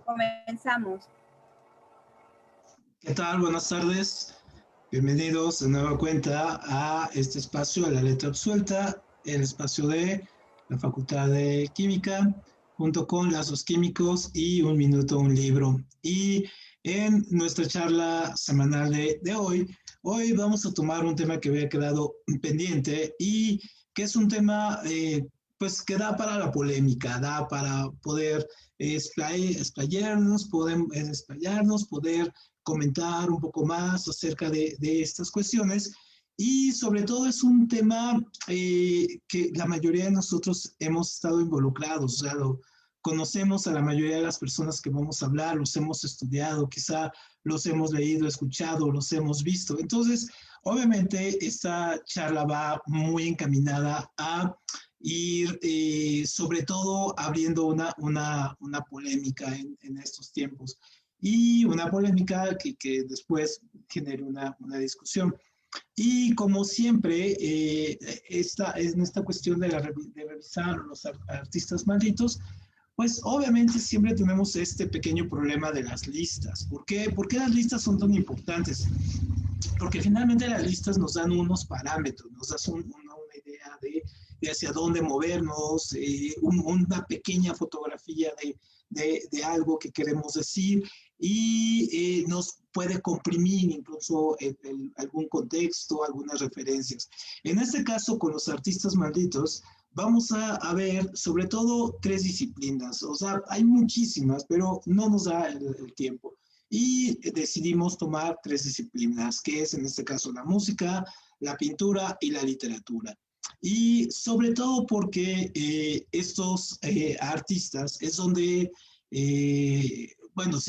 Comenzamos. ¿Qué tal? Buenas tardes. Bienvenidos de nueva cuenta a este espacio de la letra absuelta, el espacio de la Facultad de Química, junto con Lazos Químicos y Un Minuto, un Libro. Y en nuestra charla semanal de hoy vamos a tomar un tema que había quedado pendiente y que es un tema pues que da para la polémica, da para poder explayarnos, poder comentar un poco más acerca de estas cuestiones y sobre todo es un tema que la mayoría de nosotros hemos estado involucrados, o sea, conocemos a la mayoría de las personas que vamos a hablar, los hemos estudiado, quizá los hemos leído, escuchado, los hemos visto. Entonces, obviamente, esta charla va muy encaminada a ir sobre todo abriendo una polémica en estos tiempos y una polémica que después genere una discusión. Y como siempre, en esta cuestión de revisar los artistas malditos, pues obviamente siempre tenemos este pequeño problema de las listas. ¿Por qué? ¿Por qué las listas son tan importantes? Porque finalmente las listas nos dan unos parámetros, nos dan una idea de hacia dónde movernos, una pequeña fotografía de algo que queremos decir y nos puede comprimir incluso algún contexto, algunas referencias. En este caso, con los artistas malditos, vamos a ver sobre todo tres disciplinas. O sea, hay muchísimas, pero no nos da el tiempo. Y decidimos tomar tres disciplinas, que es en este caso la música, la pintura y la literatura. Y sobre todo porque estos artistas es donde, bueno,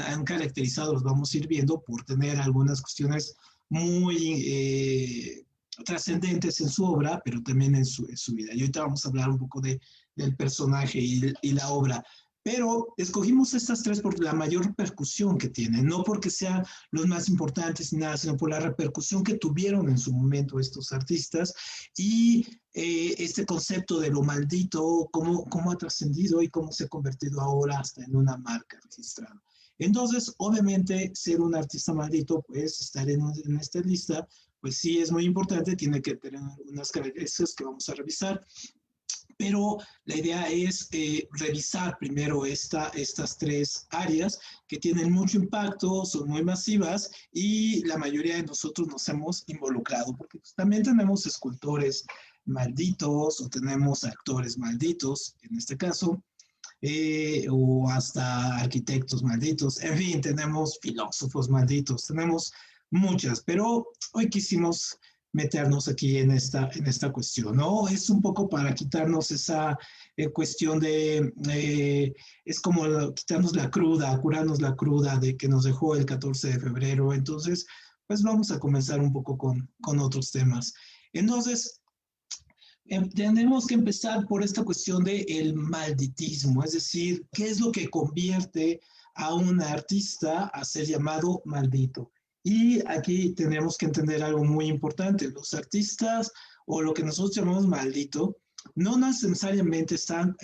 han caracterizado, los vamos a ir viendo, por tener algunas cuestiones muy trascendentes en su obra, pero también en su vida. Y ahorita vamos a hablar un poco del personaje y la obra. Pero escogimos estas tres por la mayor repercusión que tienen, no porque sean los más importantes ni nada, sino por la repercusión que tuvieron en su momento estos artistas y este concepto de lo maldito, cómo ha trascendido y cómo se ha convertido ahora hasta en una marca registrada. Entonces, obviamente, ser un artista maldito, pues estar en esta lista, pues sí es muy importante, tiene que tener unas características que vamos a revisar. Pero la idea es revisar primero estas tres áreas que tienen mucho impacto, son muy masivas y la mayoría de nosotros nos hemos involucrado, porque pues, también tenemos escultores malditos o tenemos actores malditos, en este caso, o hasta arquitectos malditos, en fin, tenemos filósofos malditos, tenemos muchas, pero hoy quisimos meternos aquí en esta cuestión, ¿no? Es un poco para quitarnos esa cuestión es como quitarnos la cruda, curarnos la cruda de que nos dejó el 14 de febrero, entonces, pues vamos a comenzar un poco con otros temas. Entonces, tenemos que empezar por esta cuestión del malditismo, es decir, ¿qué es lo que convierte a un artista a ser llamado maldito? Y aquí tenemos que entender algo muy importante. Los artistas o lo que nosotros llamamos maldito no necesariamente están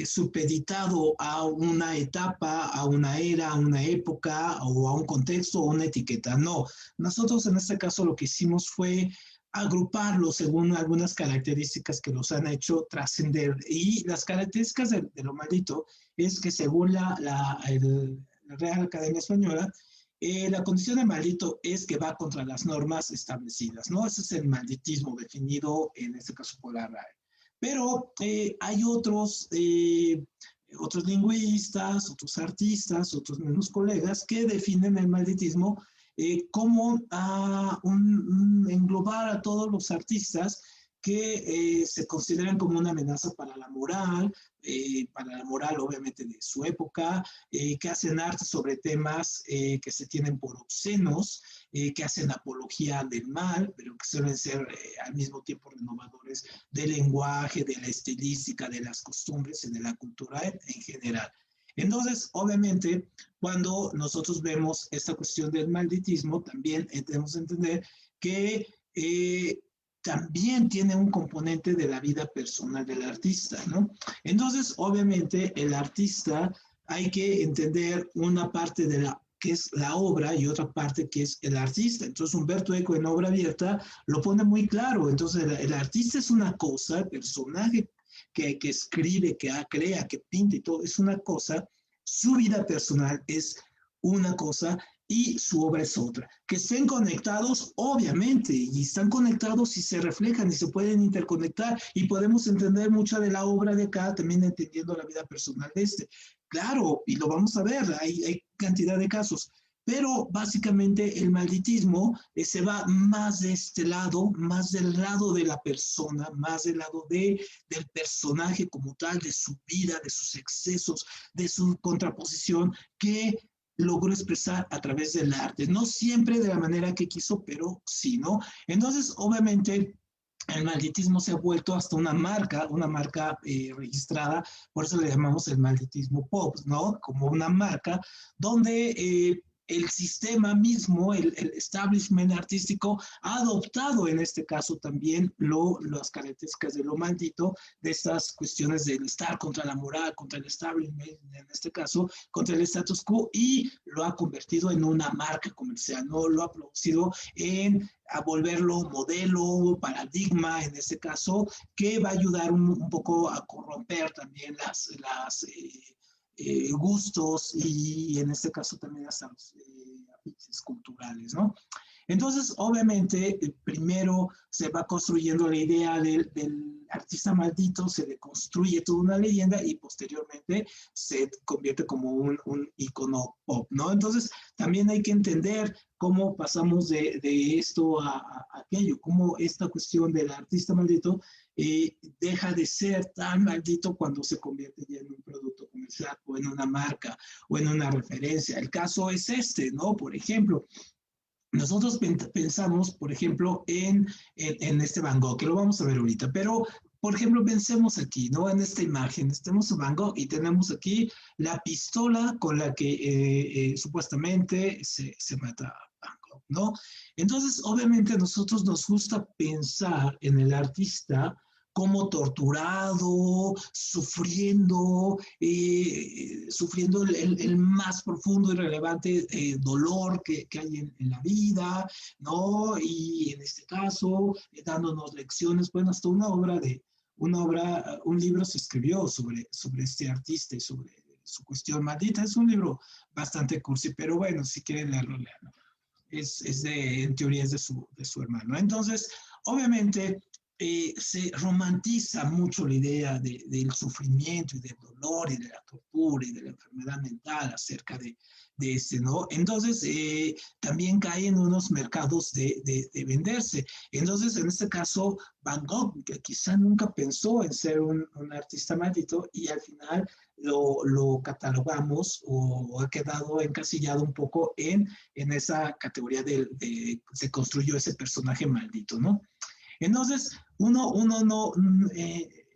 supeditado a una etapa, a una era, a una época o a un contexto o una etiqueta. No, nosotros en este caso lo que hicimos fue agruparlos según algunas características que los han hecho trascender. Y las características de lo maldito es que según la Real Academia Española, la condición de maldito es que va contra las normas establecidas, ¿no? Ese es el malditismo definido en este caso por la RAE. Pero hay otros lingüistas, otros artistas, otros menos colegas que definen el malditismo como englobar a todos los artistas que se consideran como una amenaza para la moral obviamente de su época, que hacen arte sobre temas que se tienen por obscenos, que hacen apología del mal, pero que suelen ser al mismo tiempo renovadores del lenguaje, de la estilística, de las costumbres y de la cultura en general. Entonces, obviamente, cuando nosotros vemos esta cuestión del malditismo, también tenemos que entender que también tiene un componente de la vida personal del artista, ¿no? Entonces, obviamente, el artista hay que entender una parte de la que es la obra y otra parte que es el artista. Entonces Humberto Eco en Obra Abierta lo pone muy claro. Entonces el artista es una cosa, el personaje que escribe, que crea, que pinta y todo es una cosa, su vida personal es una cosa y su obra es otra. Que estén conectados, obviamente, y están conectados y se reflejan y se pueden interconectar y podemos entender mucha de la obra de acá, también entendiendo la vida personal de este. Claro, y lo vamos a ver, hay cantidad de casos, pero básicamente el malditismo se va más de este lado, más del lado de la persona, más del lado del personaje como tal, de su vida, de sus excesos, de su contraposición, que logró expresar a través del arte. No siempre de la manera que quiso, pero sí, ¿no? Entonces, obviamente, el malditismo se ha vuelto hasta una marca registrada, por eso le llamamos el malditismo pop, ¿no? Como una marca donde el sistema mismo, el establishment artístico, ha adoptado en este caso también las características de lo maldito, de estas cuestiones del estar contra la moral, contra el establishment, en este caso, contra el status quo, y lo ha convertido en una marca comercial, ¿no? Lo ha producido a volverlo modelo, paradigma, en este caso, que va a ayudar un poco a corromper también las gustos y en este caso también hasta los afiches culturales, ¿no? Entonces, obviamente, primero se va construyendo la idea del artista maldito, se deconstruye toda una leyenda y posteriormente se convierte como un icono pop, ¿no? Entonces, también hay que entender cómo pasamos de esto a aquello, cómo esta cuestión del artista maldito deja de ser tan maldito cuando se convierte ya en un producto comercial o en una marca o en una referencia. El caso es este, ¿no? Por ejemplo, nosotros pensamos, por ejemplo, en este Van Gogh, que lo vamos a ver ahorita, pero, por ejemplo, pensemos aquí, ¿no? En esta imagen, tenemos a Van Gogh y tenemos aquí la pistola con la que supuestamente se mata a Van Gogh, ¿no? Entonces, obviamente, a nosotros nos gusta pensar en el artista como torturado, sufriendo el más profundo y relevante dolor que hay en la vida, ¿no? Y en este caso, dándonos lecciones, bueno, hasta un libro se escribió sobre este artista y sobre su cuestión maldita. Es un libro bastante cursi, pero bueno, si quieren leerlo, leerlo. En teoría es de su hermano. Entonces, obviamente, se romantiza mucho la idea del sufrimiento y del dolor y de la tortura y de la enfermedad mental acerca de este, ¿no? Entonces, también cae en unos mercados de venderse. Entonces, en este caso, Van Gogh, que quizá nunca pensó en ser un artista maldito y al final lo catalogamos o ha quedado encasillado un poco en esa categoría se construyó ese personaje maldito, ¿no? Entonces, uno no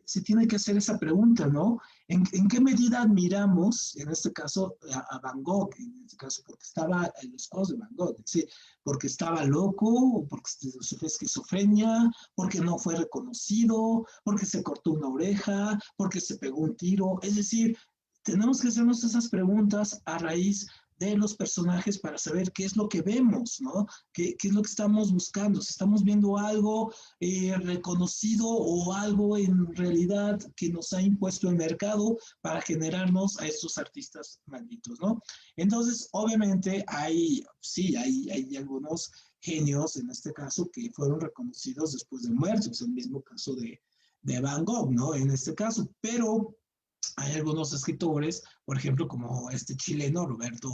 se tiene que hacer esa pregunta, ¿no? ¿En qué medida admiramos, en este caso, a Van Gogh? En este caso, porque estaba en los ojos de Van Gogh, es decir, porque estaba loco, o porque sufrió esquizofrenia, porque no fue reconocido, porque se cortó una oreja, porque se pegó un tiro. Es decir, tenemos que hacernos esas preguntas a raíz de los personajes para saber qué es lo que vemos, ¿no? ¿Qué es lo que estamos buscando? Si estamos viendo algo reconocido o algo en realidad que nos ha impuesto el mercado para generarnos a estos artistas malditos, ¿no? Entonces, obviamente, hay algunos genios, en este caso, que fueron reconocidos después de muertos, el mismo caso de Van Gogh, ¿no? En este caso, pero hay algunos escritores, por ejemplo, como este chileno Roberto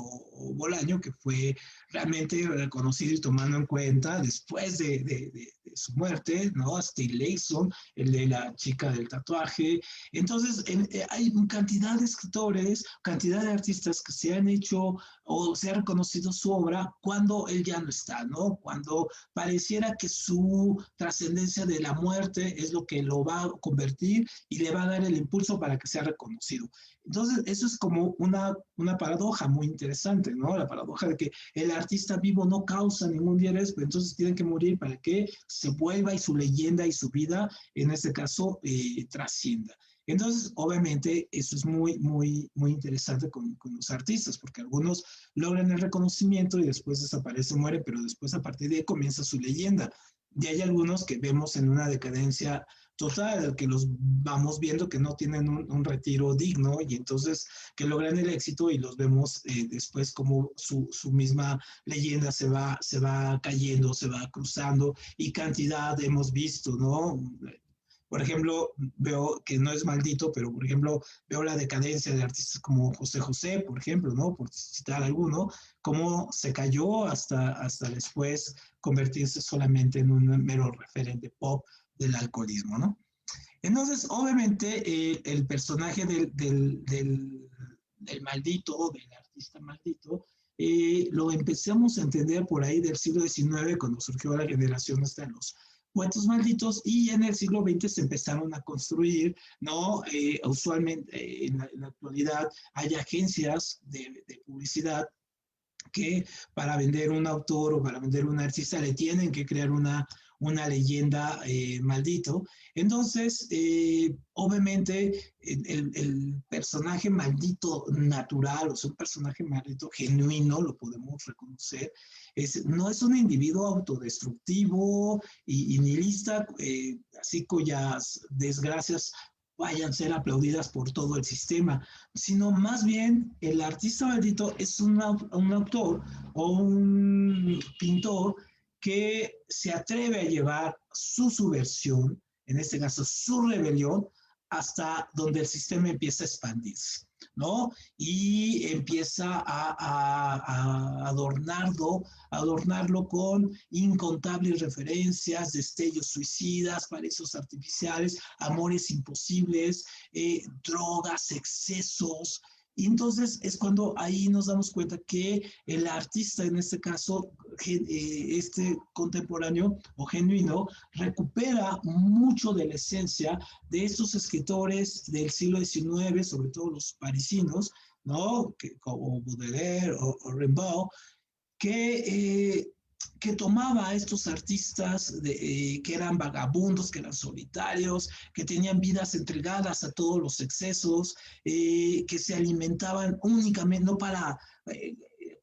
Bolaño, que fue realmente reconocido y tomando en cuenta después de su muerte, ¿no? Stieg Larsson, el de la chica del tatuaje. Entonces, hay cantidad de escritores, cantidad de artistas que se han hecho o se ha reconocido su obra cuando él ya no está, ¿no? Cuando pareciera que su trascendencia de la muerte es lo que lo va a convertir y le va a dar el impulso para que sea reconocido. Entonces, eso es como una paradoja muy interesante, ¿no? La paradoja de que el artista vivo no causa ningún interés, pero entonces tienen que morir para que se vuelva y su leyenda y su vida, en este caso, trascienda. Entonces, obviamente, eso es muy interesante con los artistas, porque algunos logran el reconocimiento y después desaparece, muere, pero después a partir de ahí comienza su leyenda. Y hay algunos que vemos en una decadencia total, que los vamos viendo que no tienen un retiro digno y entonces que logran el éxito y los vemos después como su misma leyenda se va cayendo, se va cruzando y cantidad hemos visto, ¿no? Por ejemplo, veo que no es maldito, pero por ejemplo, veo la decadencia de artistas como José José, por ejemplo, ¿no? Por citar alguno, cómo se cayó hasta después convertirse solamente en un mero referente pop del alcoholismo, ¿no? Entonces, obviamente, el personaje del maldito, del artista maldito, lo empezamos a entender por ahí del siglo XIX, cuando surgió la generación de los poetas malditos, y en el siglo XX se empezaron a construir, ¿no? Usualmente, en la actualidad, hay agencias de publicidad que para vender un autor o para vender un artista le tienen que crear una leyenda maldito. Entonces, obviamente, el personaje maldito natural, o sea, un personaje maldito genuino, lo podemos reconocer, no es un individuo autodestructivo y nihilista, así cuyas desgracias vayan a ser aplaudidas por todo el sistema, sino más bien el artista maldito es un autor o un pintor que se atreve a llevar su subversión, en este caso su rebelión, hasta donde el sistema empieza a expandirse, ¿no? Y empieza a adornarlo con incontables referencias, destellos suicidas, paraísos artificiales, amores imposibles, drogas, excesos. Y entonces es cuando ahí nos damos cuenta que el artista, en este caso, este contemporáneo o genuino, recupera mucho de la esencia de estos escritores del siglo XIX, sobre todo los parisinos, ¿no? Como Baudelaire o Rimbaud, que que tomaba a estos artistas que eran vagabundos, que eran solitarios, que tenían vidas entregadas a todos los excesos, que se alimentaban únicamente, no para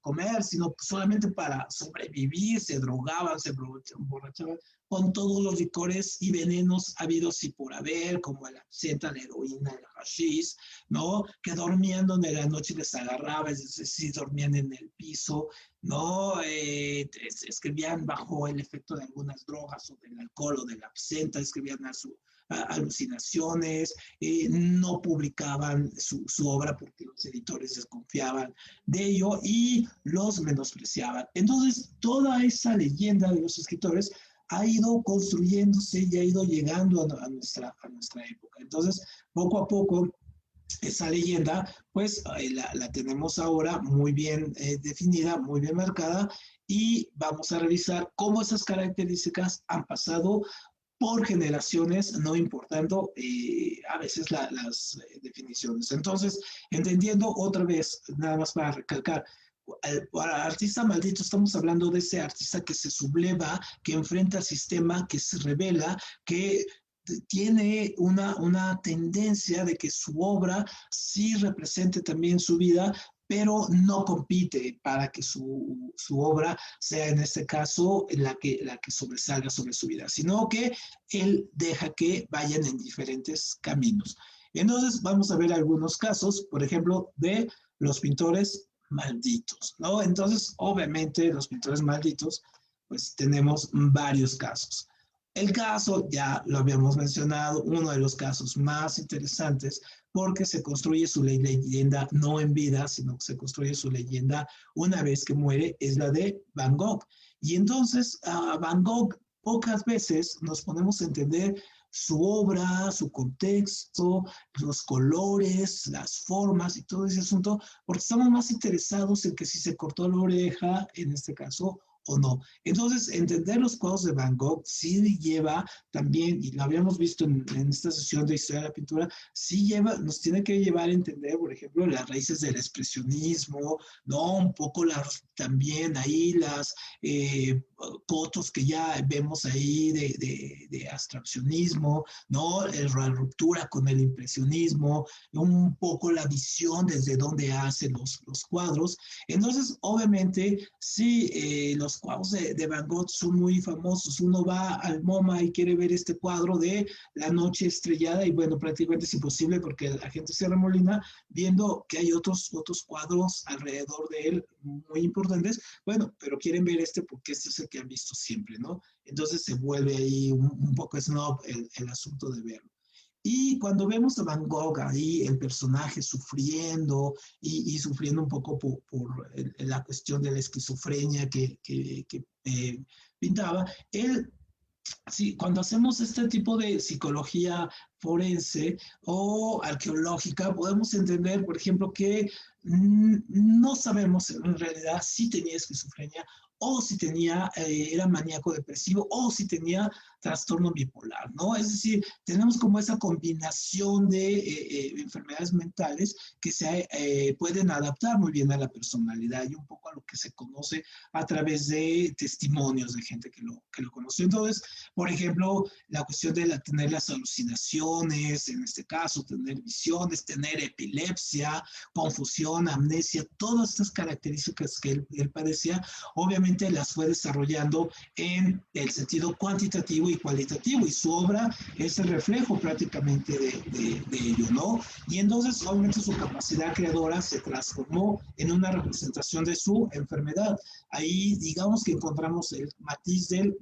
comer, sino solamente para sobrevivir, se drogaban, se emborrachaban con todos los licores y venenos habidos y por haber, como la absenta, la heroína, el hashish, ¿no? Que dormían donde la noche les agarraba, es decir, dormían en el piso, ¿no? Escribían bajo el efecto de algunas drogas o del alcohol o de la absenta, escribían alucinaciones, no publicaban su obra porque los editores desconfiaban de ello y los menospreciaban. Entonces, toda esa leyenda de los escritores ha ido construyéndose y ha ido llegando a nuestra época. Entonces, poco a poco, esa leyenda, pues la tenemos ahora muy bien definida, muy bien marcada, y vamos a revisar cómo esas características han pasado por generaciones, no importando a veces las definiciones. Entonces, entendiendo otra vez, nada más para recalcar, para artista maldito estamos hablando de ese artista que se subleva, que enfrenta al sistema, que se revela, que tiene una tendencia de que su obra sí represente también su vida, pero no compite para que su obra sea en este caso la que sobresalga sobre su vida, sino que él deja que vayan en diferentes caminos. Entonces vamos a ver algunos casos, por ejemplo, de los pintores malditos, ¿no? Entonces, obviamente, los pintores malditos, pues tenemos varios casos. El caso, ya lo habíamos mencionado, uno de los casos más interesantes, porque se construye su leyenda no en vida, sino que se construye su leyenda una vez que muere, es la de Van Gogh. Y entonces, Van Gogh, pocas veces nos ponemos a entender su obra, su contexto, los colores, las formas y todo ese asunto, porque estamos más interesados en que si se cortó la oreja, en este caso, o no. Entonces, entender los cuadros de Van Gogh sí lleva también, y lo habíamos visto en esta sesión de historia de la pintura, sí lleva, nos tiene que llevar a entender, por ejemplo, las raíces del expresionismo, ¿no? Un poco también ahí las fotos que ya vemos ahí de abstraccionismo, ¿no? La ruptura con el impresionismo, un poco la visión desde donde hace los cuadros. Entonces, obviamente, sí, los cuadros de Van Gogh son muy famosos. Uno va al MoMA y quiere ver este cuadro de La noche estrellada y bueno, prácticamente es imposible porque la gente se remolina viendo que hay otros cuadros alrededor de él muy importantes. Bueno, pero quieren ver este porque este es el que han visto siempre, ¿no? Entonces se vuelve ahí un poco snob el asunto de verlo. Y cuando vemos a Van Gogh ahí, el personaje sufriendo y sufriendo un poco por la cuestión de la esquizofrenia que pintaba, él, sí, cuando hacemos este tipo de psicología forense o arqueológica, podemos entender, por ejemplo, que no sabemos en realidad si tenía esquizofrenia o si tenía, era maníaco depresivo o si tenía trastorno bipolar, ¿no? Es decir, tenemos como esa combinación de enfermedades mentales que se pueden adaptar muy bien a la personalidad y un poco a lo que se conoce a través de testimonios de gente que lo conoció. Entonces, por ejemplo, la cuestión de tener las alucinaciones, en este caso, tener visiones, tener epilepsia, confusión, amnesia, todas estas características que él padecía, obviamente las fue desarrollando en el sentido cuantitativo y cualitativo, y su obra es el reflejo prácticamente de ello, ¿no? Y entonces, obviamente, su capacidad creadora se transformó en una representación de su enfermedad. Ahí, digamos que encontramos el matiz del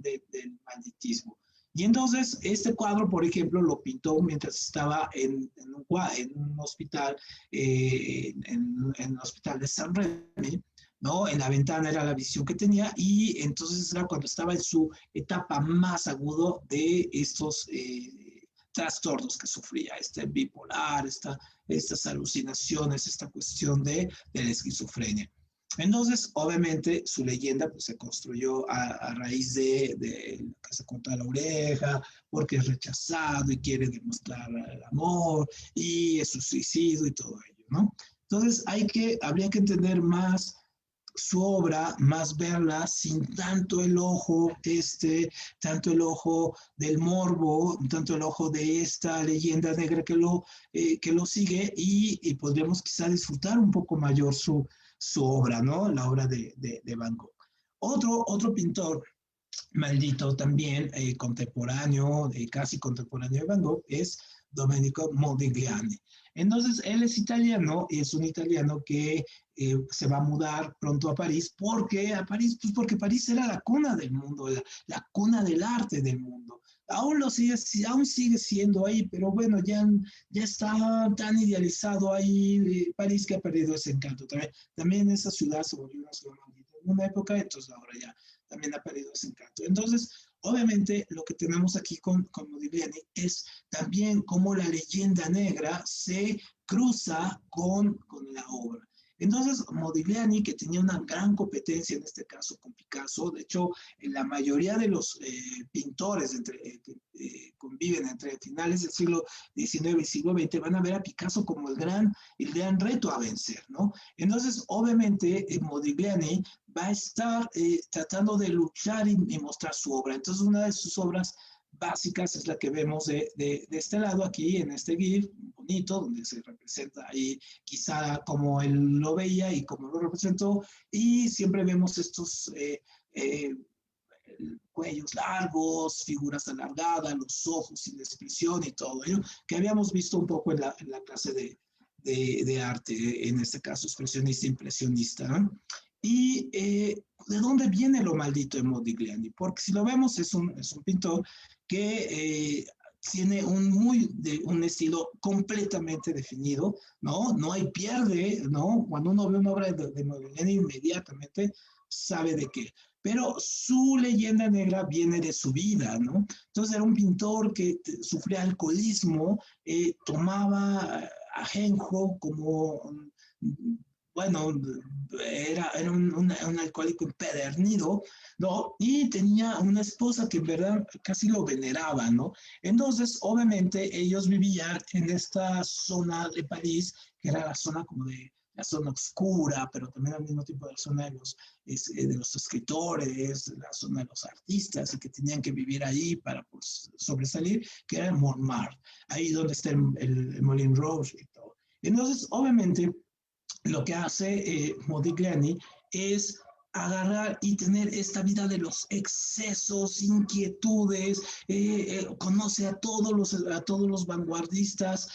magnetismo. Y entonces, este cuadro, por ejemplo, lo pintó mientras estaba en un hospital, en el hospital de San Remy, ¿no? En la ventana era la visión que tenía y entonces era cuando estaba en su etapa más agudo de estos trastornos que sufría, este bipolar, estas alucinaciones, esta cuestión de la esquizofrenia. Entonces, obviamente, su leyenda pues, se construyó a raíz de lo que se corta la oreja, porque es rechazado y quiere demostrar el amor, y es su suicidio y todo ello, ¿no? Entonces, habría que entender más su obra, más verla sin tanto el ojo del morbo, tanto el ojo de esta leyenda negra que lo sigue y podríamos quizá disfrutar un poco mayor su obra, ¿no? La obra de Van Gogh. Otro pintor maldito también, contemporáneo, casi contemporáneo de Van Gogh, es Domenico Modigliani. Entonces, él es italiano, es un italiano que se va a mudar pronto a París. ¿Por qué a París? Pues porque París era la cuna del mundo, la cuna del arte del mundo. Aún sigue siendo ahí, pero bueno, ya está tan idealizado ahí París que ha perdido ese encanto. También esa ciudad se volvió una ciudad maldita en una época, entonces ahora ya también ha perdido ese encanto. Entonces, obviamente, lo que tenemos aquí con Modigliani es también cómo la leyenda negra se cruza con la obra. Entonces, Modigliani, que tenía una gran competencia en este caso con Picasso, de hecho, la mayoría de los pintores que conviven entre finales del siglo XIX y siglo XX van a ver a Picasso como el gran reto a vencer, ¿no? Entonces, obviamente, Modigliani va a estar tratando de luchar y mostrar su obra. Entonces, una de sus obras básicas es la que vemos de este lado aquí, en este GIF bonito, donde se representa ahí quizá como él lo veía y como lo representó, y siempre vemos estos cuellos largos, figuras alargadas, los ojos sin expresión y todo ello, que habíamos visto un poco en la clase de arte, en este caso expresionista, impresionista, ¿no? Y ¿de dónde viene lo maldito de Modigliani? Porque si lo vemos es un pintor que tiene un estilo completamente definido, ¿no? No hay pierde, ¿no? Cuando uno ve una obra de Modigliani inmediatamente sabe de qué. Pero su leyenda negra viene de su vida, ¿no? Entonces era un pintor que sufría alcoholismo, tomaba ajenjo como bueno, era un alcohólico empedernido, ¿no? Y tenía una esposa que en verdad casi lo veneraba, ¿no? Entonces, obviamente, ellos vivían en esta zona de París, que era la zona como de la zona oscura, pero también al mismo tiempo la zona de los escritores, la zona de los artistas, y que tenían que vivir ahí para pues, sobresalir, que era Montmartre, ahí donde está el Moulin Rouge y todo. Entonces, obviamente, lo que hace Modigliani es agarrar y tener esta vida de los excesos, inquietudes, conoce a todos los vanguardistas,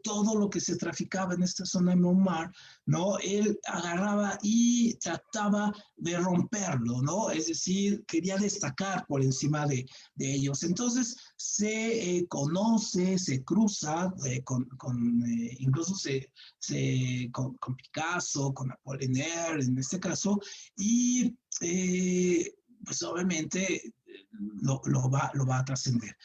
todo lo que se traficaba en esta zona de Montmartre, ¿no? Él agarraba y trataba de romperlo, ¿no? Es decir, quería destacar por encima de ellos. Entonces se conoce, se cruza, incluso con Picasso, con Apollinaire en este caso, y pues obviamente lo va a trascender.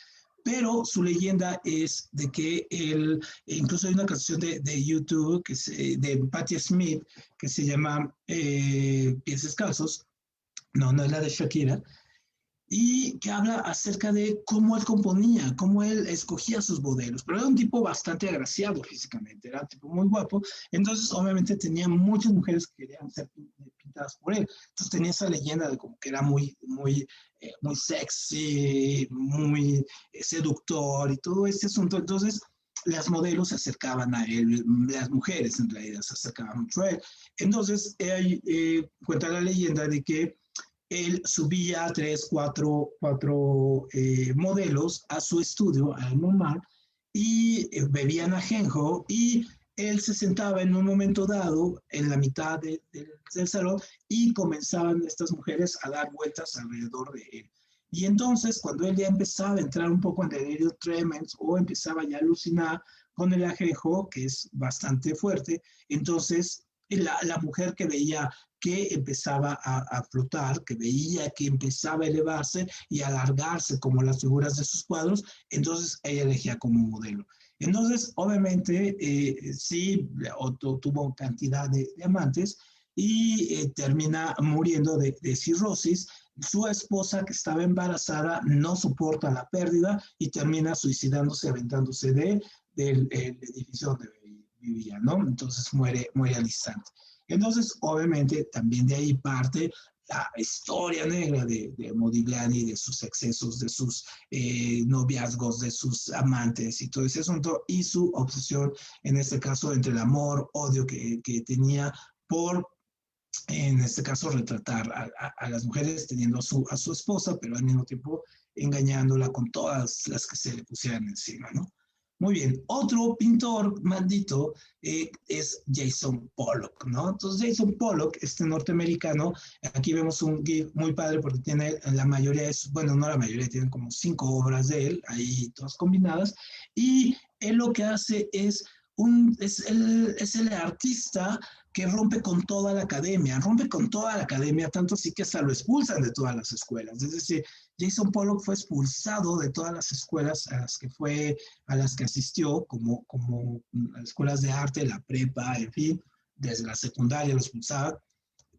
Pero su leyenda es de que él, incluso hay una canción de YouTube, de Patti Smith, que se llama Pies Descalzos, no es la de Shakira, y que habla acerca de cómo él componía, cómo él escogía sus modelos. Pero era un tipo bastante agraciado físicamente, era un tipo muy guapo, entonces obviamente tenía muchas mujeres que querían ser pintadas por él. Entonces tenía esa leyenda de como que era muy sexy, muy seductor y todo este asunto. Entonces las modelos se acercaban a él, las mujeres en realidad se acercaban mucho a él. Entonces cuenta la leyenda de que él subía cuatro modelos a su estudio, al Montmartre, y bebían ajenjo, y él se sentaba en un momento dado en la mitad del salón y comenzaban estas mujeres a dar vueltas alrededor de él. Y entonces, cuando él ya empezaba a entrar un poco en delirio tremens o empezaba ya a alucinar con el ajenjo, que es bastante fuerte, entonces la mujer que veía que empezaba a flotar, que veía que empezaba a elevarse y a alargarse como las figuras de sus cuadros, entonces ella elegía como modelo. Entonces, obviamente, sí, tuvo cantidad de amantes y termina muriendo de cirrosis. Su esposa, que estaba embarazada, no soporta la pérdida y termina suicidándose, aventándose del edificio donde vivía, ¿no? Entonces muere al instante. Entonces, obviamente, también de ahí parte la historia negra de Modigliani, de sus excesos, de sus noviazgos, de sus amantes y todo ese asunto, y su obsesión, en este caso, entre el amor, odio que tenía por, en este caso, retratar a las mujeres teniendo a su esposa, pero al mismo tiempo engañándola con todas las que se le pusieran encima, ¿no? Muy bien, otro pintor maldito es Jason Pollock, ¿no? Entonces Jason Pollock, este norteamericano, aquí vemos un GIF muy padre porque tiene la mayoría de sus, bueno, no la mayoría, tienen como 5 obras de él, ahí todas combinadas, y él lo que hace es el artista que rompe con toda la academia, tanto así que hasta lo expulsan de todas las escuelas. Es decir, Jason Pollock fue expulsado de todas las escuelas a las que asistió, como las escuelas de arte, la prepa, en fin, desde la secundaria lo expulsaba.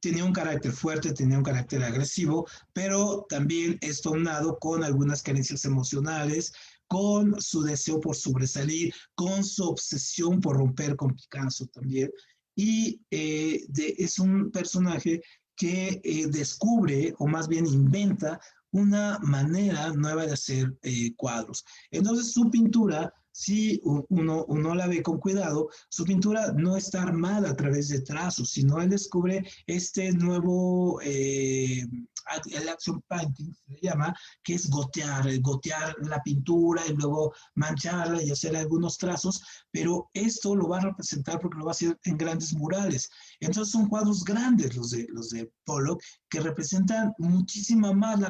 Tenía un carácter fuerte, tenía un carácter agresivo, pero también esto aunado con algunas carencias emocionales, con su deseo por sobresalir, con su obsesión por romper con Picasso también. Y es un personaje que descubre, o más bien inventa, una manera nueva de hacer cuadros. Entonces su pintura, si uno la ve con cuidado, su pintura no está armada a través de trazos, sino él descubre este nuevo, el action painting se llama, que es gotear la pintura y luego mancharla y hacer algunos trazos, pero esto lo va a representar porque lo va a hacer en grandes murales. Entonces son cuadros grandes los de Pollock, que representan muchísima más,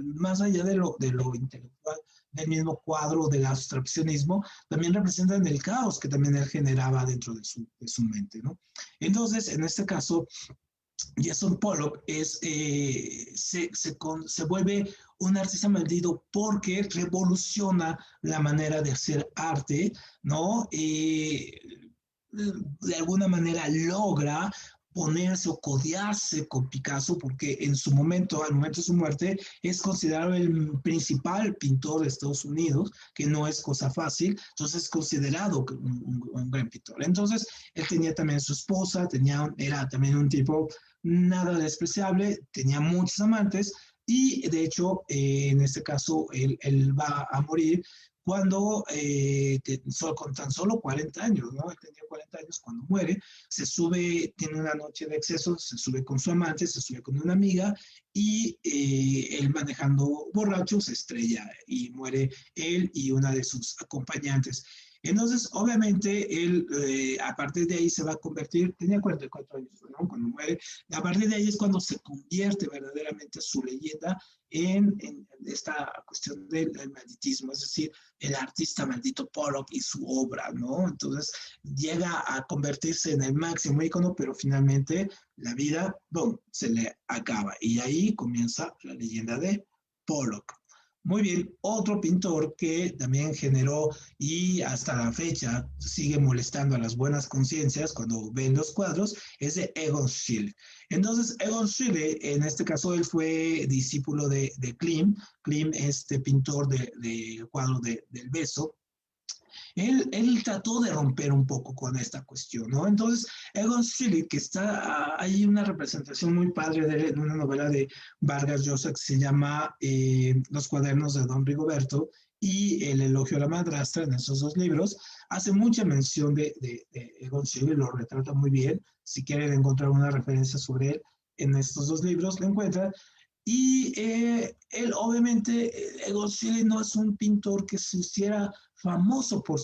más allá de lo intelectual del mismo cuadro del abstraccionismo, también representan el caos que también él generaba dentro de su mente, ¿no? Entonces, en este caso, Jason Pollock se vuelve un artista maldito porque revoluciona la manera de hacer arte, ¿no? de alguna manera logra ponerse o codearse con Picasso porque en su momento, al momento de su muerte, es considerado el principal pintor de Estados Unidos, que no es cosa fácil, entonces es considerado un gran pintor. Entonces, él tenía también su esposa, era también un tipo nada despreciable, tenía muchos amantes y de hecho, en este caso, él va a morir cuando, con tan solo 40 años, ¿no? Él tenía 40 años cuando muere, se sube, tiene una noche de exceso, se sube con su amante, se sube con una amiga y él manejando borracho se estrella y muere él y una de sus acompañantes. Entonces, obviamente, él a partir de ahí se va a convertir, tenía 44 años, ¿no? Cuando muere, a partir de ahí es cuando se convierte verdaderamente su leyenda en esta cuestión del malditismo, es decir, el artista maldito Pollock y su obra, ¿no? Entonces llega a convertirse en el máximo ícono, pero finalmente la vida, boom, se le acaba. Y ahí comienza la leyenda de Pollock. Muy bien, otro pintor que también generó y hasta la fecha sigue molestando a las buenas conciencias cuando ven los cuadros es de Egon Schiele. Entonces, Egon Schiele, en este caso, él fue discípulo de Klim. Klim, este pintor de cuadro del beso, él trató de romper un poco con esta cuestión, ¿no? Entonces, Egon Schiele, que hay una representación muy padre de él en una novela de Vargas Llosa que se llama Los cuadernos de Don Rigoberto y El elogio a la madrastra, en esos dos libros, hace mucha mención de Egon Schiele, lo retrata muy bien. Si quieren encontrar una referencia sobre él en estos dos libros, lo encuentran. Y él, obviamente, Egon Schiele no es un pintor que se hiciera famoso por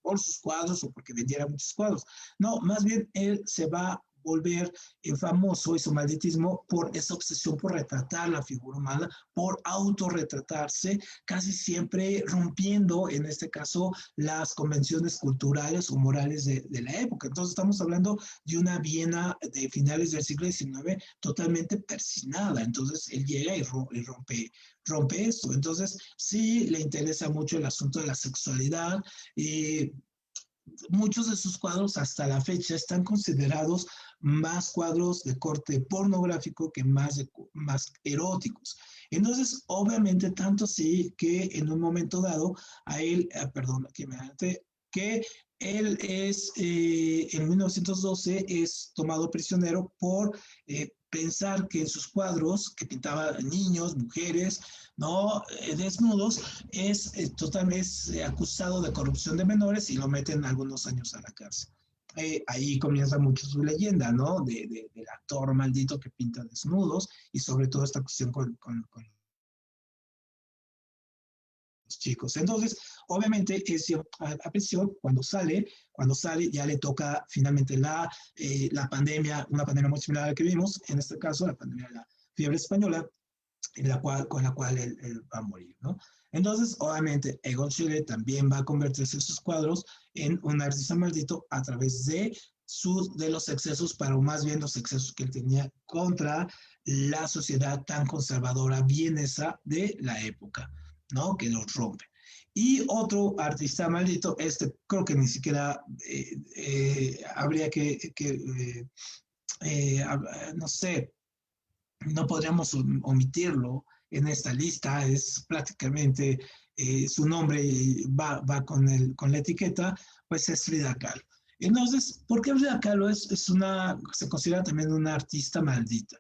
por sus cuadros o porque vendiera muchos cuadros. No, más bien él se va a volver famoso y su malditismo por esa obsesión por retratar la figura humana, por autorretratarse, casi siempre rompiendo, en este caso, las convenciones culturales o morales de la época. Entonces estamos hablando de una Viena de finales del siglo XIX totalmente persinada. Entonces él llega y rompe esto. Entonces, sí le interesa mucho el asunto de la sexualidad y muchos de sus cuadros hasta la fecha están considerados más cuadros de corte pornográfico que más eróticos. Entonces, obviamente, tanto sí que en un momento dado a él, perdón, que él en 1912 es tomado prisionero por pensar que en sus cuadros, que pintaba niños, mujeres, no desnudos, es acusado de corrupción de menores y lo meten algunos años a la cárcel. Ahí comienza mucho su leyenda, ¿no? Del actor maldito que pinta desnudos y sobre todo esta cuestión con los chicos. Entonces, obviamente, a prisión, cuando sale ya le toca finalmente la pandemia, una pandemia muy similar a la que vimos, en este caso la pandemia de la fiebre española, con la cual él va a morir, ¿no? Entonces, obviamente, Egon Schiele también va a convertirse en sus cuadros en un artista maldito a través de los excesos, pero más bien los excesos que él tenía contra la sociedad tan conservadora vienesa de la época, ¿no? Que los rompe. Y otro artista maldito, creo que ni siquiera habría no sé, no podríamos omitirlo en esta lista, es prácticamente su nombre con la etiqueta, pues es Frida Kahlo. Entonces, ¿por qué Frida Kahlo se considera también una artista maldita?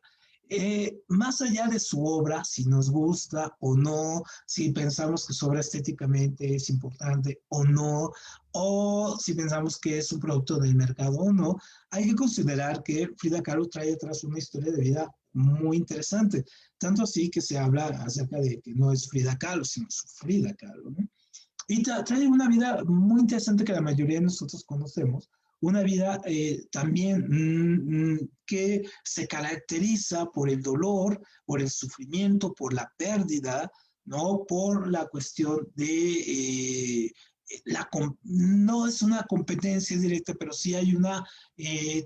Más allá de su obra, si nos gusta o no, si pensamos que su obra estéticamente es importante o no, o si pensamos que es un producto del mercado o no, hay que considerar que Frida Kahlo trae detrás una historia de vida muy interesante, tanto así que se habla acerca de que no es Frida Kahlo, sino su Frida Kahlo, ¿no? Y trae una vida muy interesante que la mayoría de nosotros conocemos, una vida también que se caracteriza por el dolor, por el sufrimiento, por la pérdida, ¿no? Por la cuestión de no es una competencia directa, pero sí hay una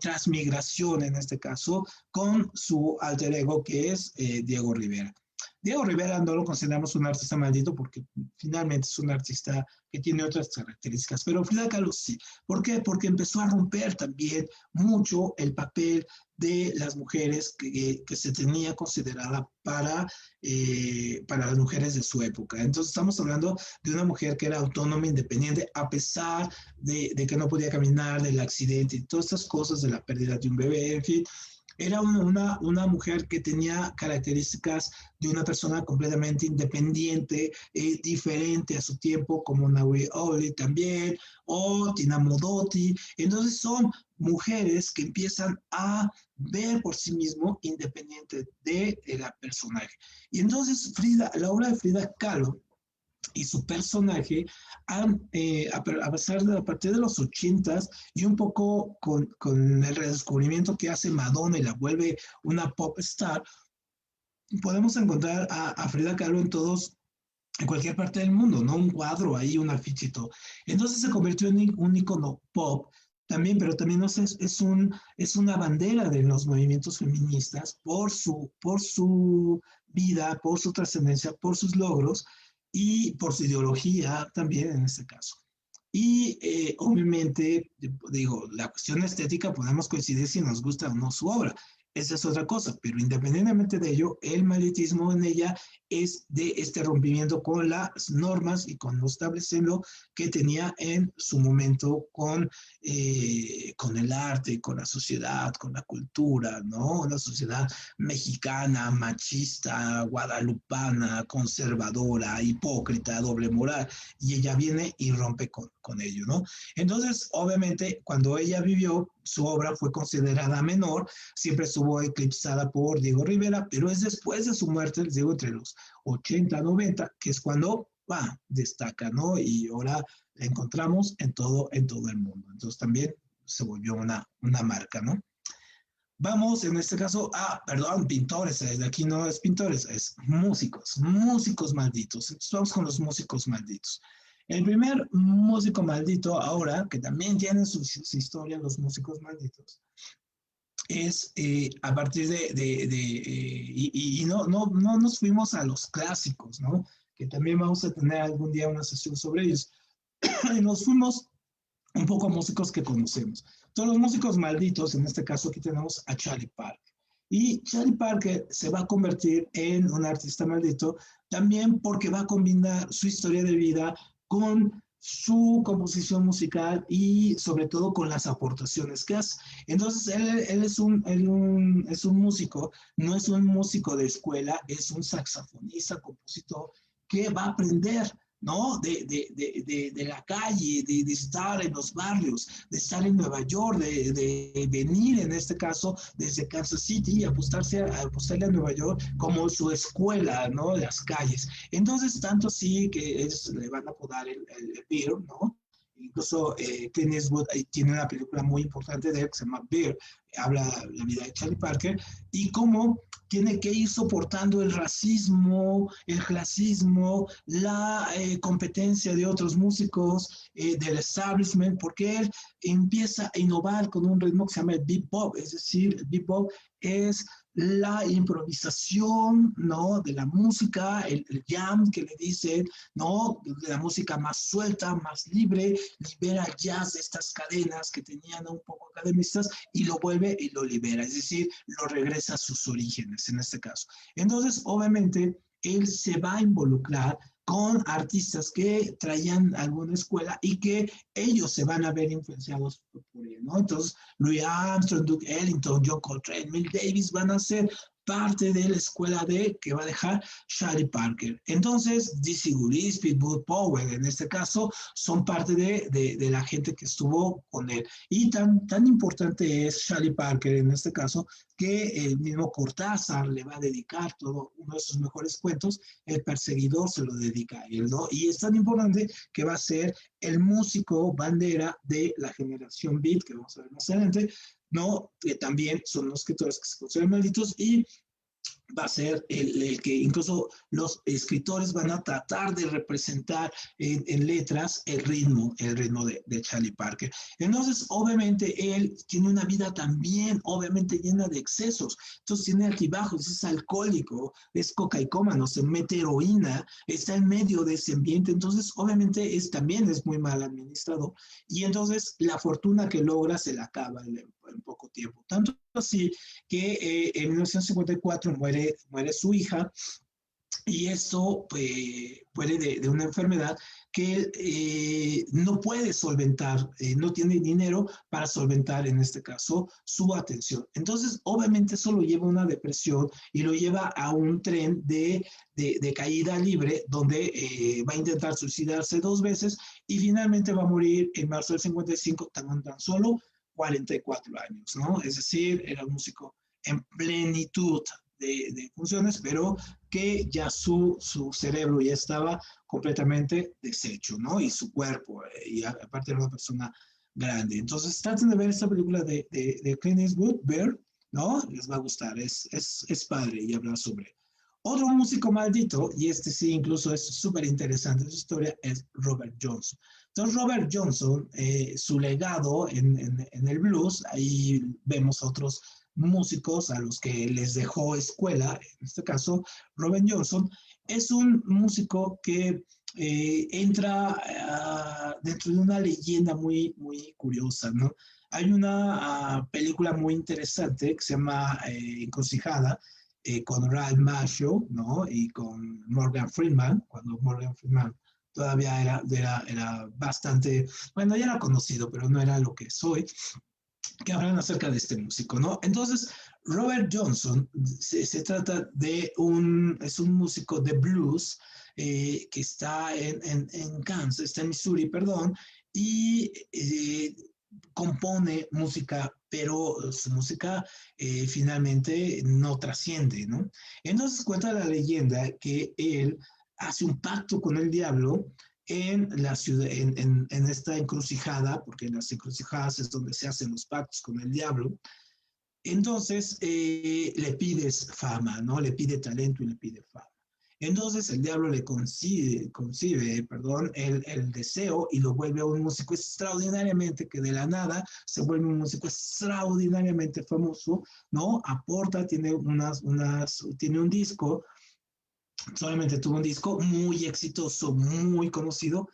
transmigración en este caso con su alter ego que es Diego Rivera. Diego Rivera no lo consideramos un artista maldito porque finalmente es un artista que tiene otras características, pero Frida Kahlo sí. ¿Por qué? Porque empezó a romper también mucho el papel de las mujeres que se tenía considerada para las mujeres de su época. Entonces estamos hablando de una mujer que era autónoma, independiente, a pesar de que no podía caminar, del accidente y todas estas cosas, de la pérdida de un bebé, en fin. Era una mujer que tenía características de una persona completamente independiente, diferente a su tiempo, como Naui Oli también, o Tina Modotti. Entonces son mujeres que empiezan a ver por sí mismo independiente de la personaje. Y entonces la obra de Frida Kahlo y su personaje a partir de los 80s y un poco con el redescubrimiento que hace Madonna y la vuelve una pop star, podemos encontrar a Frida Kahlo en cualquier parte del mundo, ¿no? Un cuadro ahí, un afichito. Entonces se convirtió en un icono pop también, pero también no sé, es una bandera de los movimientos feministas por su vida, por su trascendencia, por sus logros y por su ideología también en este caso. Y obviamente, digo, la cuestión estética podemos coincidir si nos gusta o no su obra. Esa es otra cosa, pero independientemente de ello, el magnetismo en ella es de este rompimiento con las normas y con lo establecido que tenía en su momento con el arte, con la sociedad, con la cultura, ¿no? Una sociedad mexicana, machista, guadalupana, conservadora, hipócrita, doble moral, y ella viene y rompe con ello, ¿no? Entonces, obviamente, cuando ella vivió, su obra fue considerada menor, siempre estuvo eclipsada por Diego Rivera, pero es después de su muerte, les digo, entre los 80, 90, que es cuando destaca, ¿no? Y ahora la encontramos en todo el mundo. Entonces también se volvió una marca, ¿no? Vamos, en este caso, perdón, pintores, aquí no es pintores, es músicos malditos. Entonces vamos con los músicos malditos. El primer músico maldito ahora, que también tienen su historia, los músicos malditos, es a partir y no nos fuimos a los clásicos, ¿no? Que también vamos a tener algún día una sesión sobre ellos. Y nos fuimos un poco a músicos que conocemos. Todos los músicos malditos, en este caso aquí tenemos a Charlie Parker. Y Charlie Parker se va a convertir en un artista maldito también porque va a combinar su historia de vida con su composición musical y sobre todo con las aportaciones que hace. Entonces, él es un músico, no es un músico de escuela, es un saxofonista, compositor que va a aprender, ¿no? De la calle, de estar en los barrios, de estar en Nueva York, de venir en este caso desde Kansas City y apostarle a Nueva York como su escuela, ¿no? Las calles. Entonces, tanto así que ellos le van a apodar el Beer, ¿no? Incluso Clint Eastwood tiene una película muy importante de él que se llama Beer, habla la vida de Charlie Parker y cómo tiene que ir soportando el racismo, el clasismo, la competencia de otros músicos, del establishment, porque él empieza a innovar con un ritmo que se llama el bebop, es decir, el bebop es la improvisación, ¿no? De la música, el jam que le dicen, ¿no? De la música más suelta, más libre, libera el jazz de estas cadenas que tenían un poco academistas y lo vuelve y lo libera, es decir, lo regresa a sus orígenes en este caso. Entonces, obviamente, él se va a involucrar con artistas que traían alguna escuela y que ellos se van a ver influenciados por él, ¿no? Entonces, Louis Armstrong, Duke Ellington, John Coltrane, Miles Davis van a ser parte de la escuela que va a dejar Charlie Parker. Entonces, Dizzy Gillespie, Bud Powell, en este caso, son parte de la gente que estuvo con él. Y tan importante es Charlie Parker, en este caso, que el mismo Cortázar le va a dedicar todo uno de sus mejores cuentos, El Perseguidor se lo dedica a él, ¿no? Y es tan importante que va a ser el músico bandera de la generación Beat, que vamos a ver más adelante, ¿no? Que también son los escritores que se consideran malditos y va a ser el que incluso los escritores van a tratar de representar en letras el ritmo de Charlie Parker. Entonces, obviamente, él tiene una vida también, obviamente, llena de excesos. Entonces, tiene altibajos, es alcohólico, es cocaicómano, se mete heroína, está en medio de ese ambiente. Entonces, obviamente, también es muy mal administrado. Y entonces, la fortuna que logra se la acaba en poco tiempo. Tanto así que en 1954 muere su hija y esto muere de una enfermedad que no puede solventar, no tiene dinero para solventar en este caso su atención. Entonces, obviamente eso lo lleva a una depresión y lo lleva a un tren de caída libre donde va a intentar suicidarse 2 veces y finalmente va a morir en marzo del 55 tan solo 44 años, ¿no? Es decir, era un músico en plenitud de funciones, pero que ya su cerebro ya estaba completamente deshecho, ¿no? Y su cuerpo, y aparte era una persona grande. Entonces, traten de ver esta película de Clint Eastwood, Bear, ¿no? Les va a gustar, es padre y hablar sobre otro músico maldito, y este sí incluso es súper interesante su historia, es Robert Johnson. Entonces, Robert Johnson, su legado en el blues, ahí vemos otros músicos a los que les dejó escuela, en este caso Robert Johnson, es un músico que entra dentro de una leyenda muy curiosa, ¿no? Hay una película muy interesante que se llama Encrucijada, con Ralph Macchio, ¿no? Y con Morgan Freeman, cuando Morgan Freeman todavía era bastante, bueno, ya era conocido, pero no era lo que soy, que hablan acerca de este músico, ¿no? Entonces, Robert Johnson se trata de es un músico de blues que está en Kansas, está en Missouri, perdón, y compone música, pero su música finalmente no trasciende, ¿no? Entonces cuenta la leyenda que él hace un pacto con el diablo en la ciudad, en esta encrucijada, porque en las encrucijadas es donde se hacen los pactos con el diablo. Entonces le pides fama, ¿no? Le pide talento y le pide fama. Entonces el diablo le concibe perdón, el deseo y lo vuelve a un músico extraordinariamente que de la nada se vuelve un músico extraordinariamente famoso, ¿no? Aporta, tiene un disco, solamente tuvo un disco muy exitoso, muy conocido,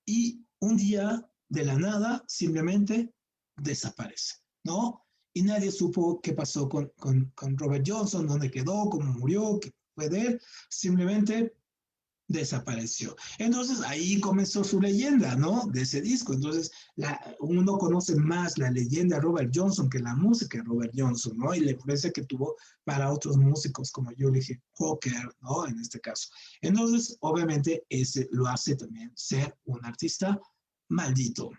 y un día de la nada simplemente desaparece, ¿no? Y nadie supo qué pasó con Robert Johnson, dónde quedó, cómo murió, qué fue de él, simplemente desapareció. Entonces ahí comenzó su leyenda, ¿no? De ese disco. Entonces uno conoce más la leyenda de Robert Johnson que la música de Robert Johnson, ¿no? Y la influencia que tuvo para otros músicos como Julie Hooker, ¿no? En este caso. Entonces, obviamente, ese lo hace también ser un artista maldito.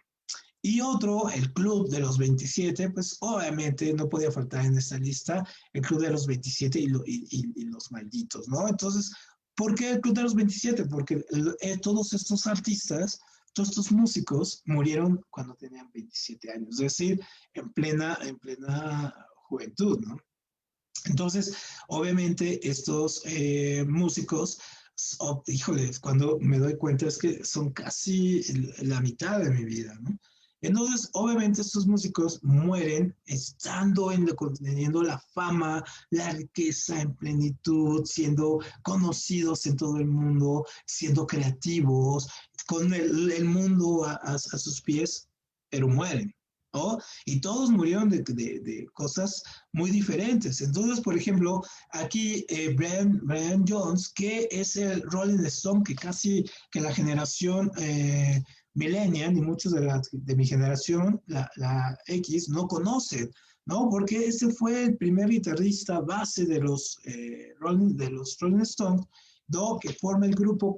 Y otro, el Club de los 27, pues obviamente no podía faltar en esta lista el Club de los 27 y los malditos, ¿no? Entonces, ¿por qué el Club de los 27? Porque todos estos artistas, todos estos músicos murieron cuando tenían 27 años, es decir, en plena juventud, ¿no? Entonces, obviamente, estos músicos, híjoles, cuando me doy cuenta es que son casi la mitad de mi vida, ¿no? Entonces, obviamente, estos músicos mueren estando teniendo la fama, la riqueza en plenitud, siendo conocidos en todo el mundo, siendo creativos, con el mundo a sus pies, pero mueren, ¿no? Y todos murieron de cosas muy diferentes. Entonces, por ejemplo, aquí Brian Jones, que es el Rolling Stone que casi que la generación millennial y muchos de mi generación, la X, no conocen, ¿no? Porque este fue el primer guitarrista base de los Rolling Stones, ¿no? Que forma el grupo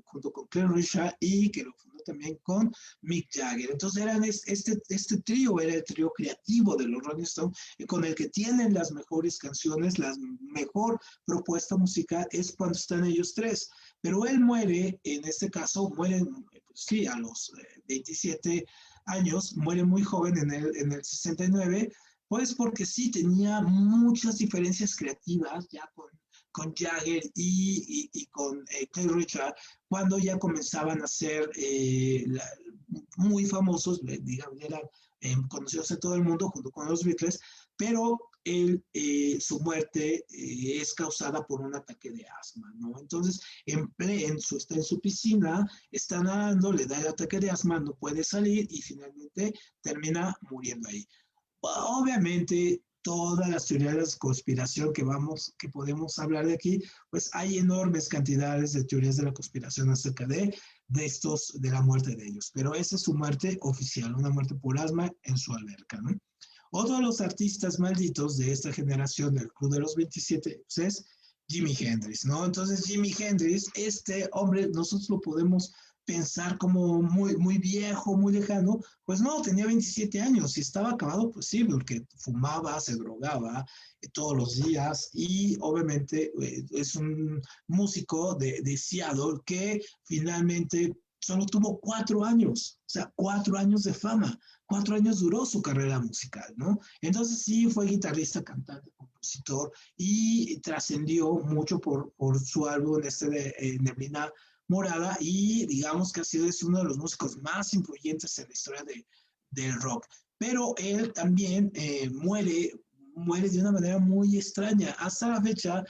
junto con Cliff Richard y que lo fundó también con Mick Jagger. Entonces este trío era el trío creativo de los Rolling Stones, con el que tienen las mejores canciones, la mejor propuesta musical es cuando están ellos tres. Pero él muere, en este caso, muere, pues, sí, a los 27 años, muere muy joven en el 69, pues porque sí tenía muchas diferencias creativas ya con Jagger y con Cliff Richard, cuando ya comenzaban a ser muy famosos, digamos, eran conocidos en todo el mundo junto con los Beatles, pero su muerte es causada por un ataque de asma, ¿no? Entonces, está en su piscina, está nadando, le da el ataque de asma, no puede salir y finalmente termina muriendo ahí. Obviamente, todas las teorías de conspiración que podemos hablar de aquí, pues hay enormes cantidades de teorías de la conspiración acerca de la muerte de ellos. Pero esa es su muerte oficial, una muerte por asma en su alberca, ¿no? Otro de los artistas malditos de esta generación del Club de los 27 pues es Jimi Hendrix, ¿no? Entonces Jimi Hendrix, este hombre, nosotros lo podemos pensar como muy, muy viejo, muy lejano, pues no, tenía 27 años y estaba acabado, pues sí, porque fumaba, se drogaba todos los días y obviamente es un músico de Seattle que finalmente solo tuvo 4 años, o sea, 4 años de fama. 4 años duró su carrera musical, ¿no? Entonces sí fue guitarrista, cantante, compositor y trascendió mucho por su álbum de Neblina Morada y digamos que ha sido es uno de los músicos más influyentes en la historia del rock. Pero él también muere de una manera muy extraña. Hasta la fecha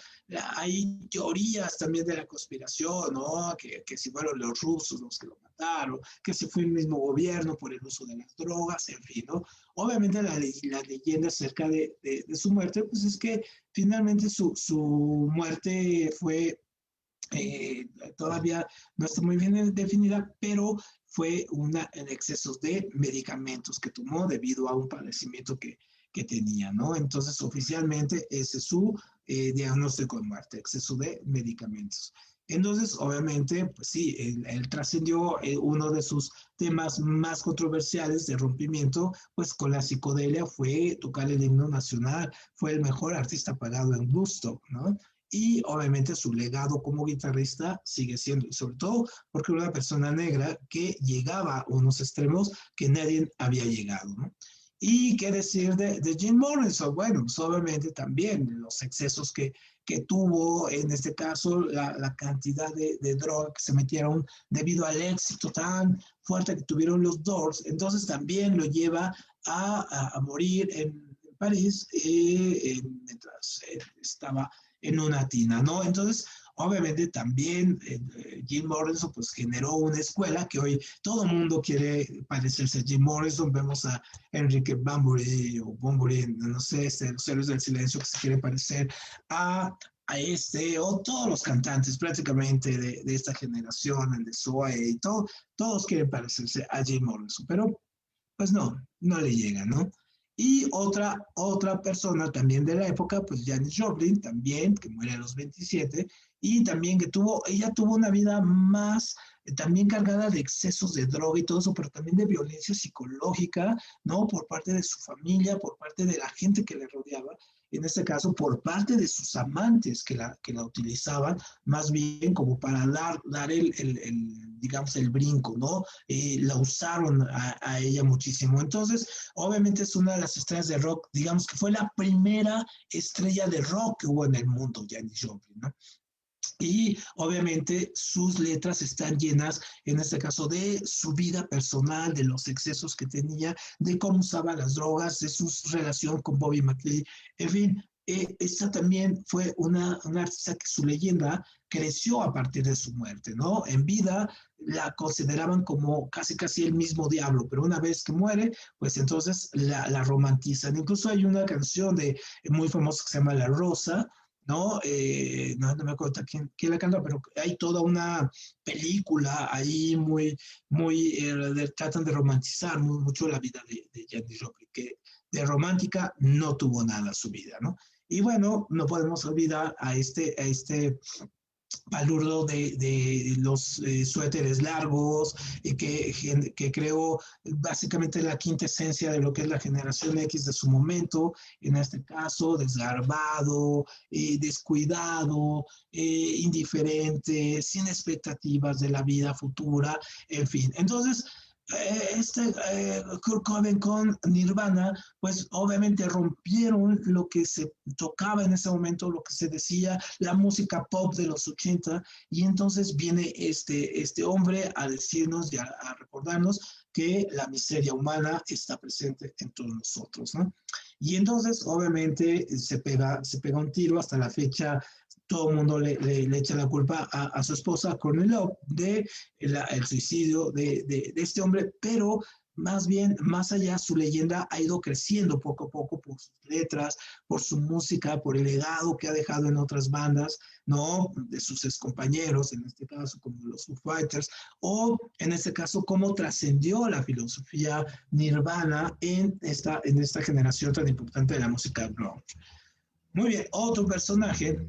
hay teorías también de la conspiración, ¿no? Que si fueron los rusos los que lo mataron, que si fue el mismo gobierno por el uso de las drogas, en fin, ¿no? Obviamente la leyenda acerca de su muerte, pues es que finalmente su muerte fue todavía no está muy bien definida, pero fue en excesos de medicamentos que tomó debido a un padecimiento que tenía, ¿no? Entonces, oficialmente ese es su diagnóstico de muerte, exceso de medicamentos. Entonces, obviamente, pues sí, él trascendió uno de sus temas más controversiales de rompimiento, pues con la psicodelia fue tocar el himno nacional, fue el mejor artista pagado en Woodstock, ¿no? Y obviamente su legado como guitarrista sigue siendo, y sobre todo porque era una persona negra que llegaba a unos extremos que nadie había llegado, ¿no? ¿Y qué decir de Jim Morrison? Bueno, pues obviamente también los excesos que tuvo, en este caso, la cantidad de droga que se metieron debido al éxito tan fuerte que tuvieron los Doors, entonces también lo lleva a morir en París mientras estaba en una tina, ¿no? Entonces, obviamente también Jim Morrison pues generó una escuela que hoy todo el mundo quiere parecerse a Jim Morrison. Vemos a Enrique Bunbury o Bunbury, no sé, los héroes del silencio que se quiere parecer o todos los cantantes prácticamente de esta generación, el de Zoe y todo, todos quieren parecerse a Jim Morrison, pero pues no le llega, ¿no? Y otra persona también de la época, pues Janis Joplin, también, que muere a los 27, y también ella tuvo una vida más, también cargada de excesos de droga y todo eso, pero también de violencia psicológica, ¿no? Por parte de su familia, por parte de la gente que le rodeaba, en este caso por parte de sus amantes que la utilizaban más bien como para dar digamos, el brinco, ¿no? La usaron a ella muchísimo. Entonces, obviamente es una de las estrellas de rock, digamos que fue la primera estrella de rock que hubo en el mundo, Janis Joplin, ¿no? Y obviamente sus letras están llenas, en este caso, de su vida personal, de los excesos que tenía, de cómo usaba las drogas, de su relación con Bobby McLean, en fin. Esta también fue una artista que su leyenda creció a partir de su muerte, ¿no? En vida la consideraban como casi el mismo diablo, pero una vez que muere, pues entonces la romantizan. Incluso hay una canción muy famosa que se llama La Rosa, ¿no? No me acuerdo quién la canta, pero hay toda una película ahí tratan de romantizar mucho la vida de Janis Joplin, que de romántica no tuvo nada su vida, ¿no? Y bueno, no podemos olvidar a este palurdo de los suéteres largos, que creó básicamente la quinta esencia de lo que es la generación X de su momento, en este caso desgarbado, descuidado, indiferente, sin expectativas de la vida futura, en fin. Entonces, Kurt Cobain con Nirvana, pues obviamente rompieron lo que se tocaba en ese momento, lo que se decía, la música pop de los 80, y entonces viene este hombre a decirnos y a recordarnos que la miseria humana está presente en todos nosotros, ¿no? Y entonces, obviamente, se pega un tiro hasta la fecha. Todo el mundo le echa la culpa a su esposa, Courtney Love, de el suicidio de este hombre, pero más bien, más allá, su leyenda ha ido creciendo poco a poco por sus letras, por su música, por el legado que ha dejado en otras bandas, ¿no? De sus excompañeros, en este caso, como los Foo Fighters, o en este caso, cómo trascendió la filosofía Nirvana en esta generación tan importante de la música grunge. Muy bien, otro personaje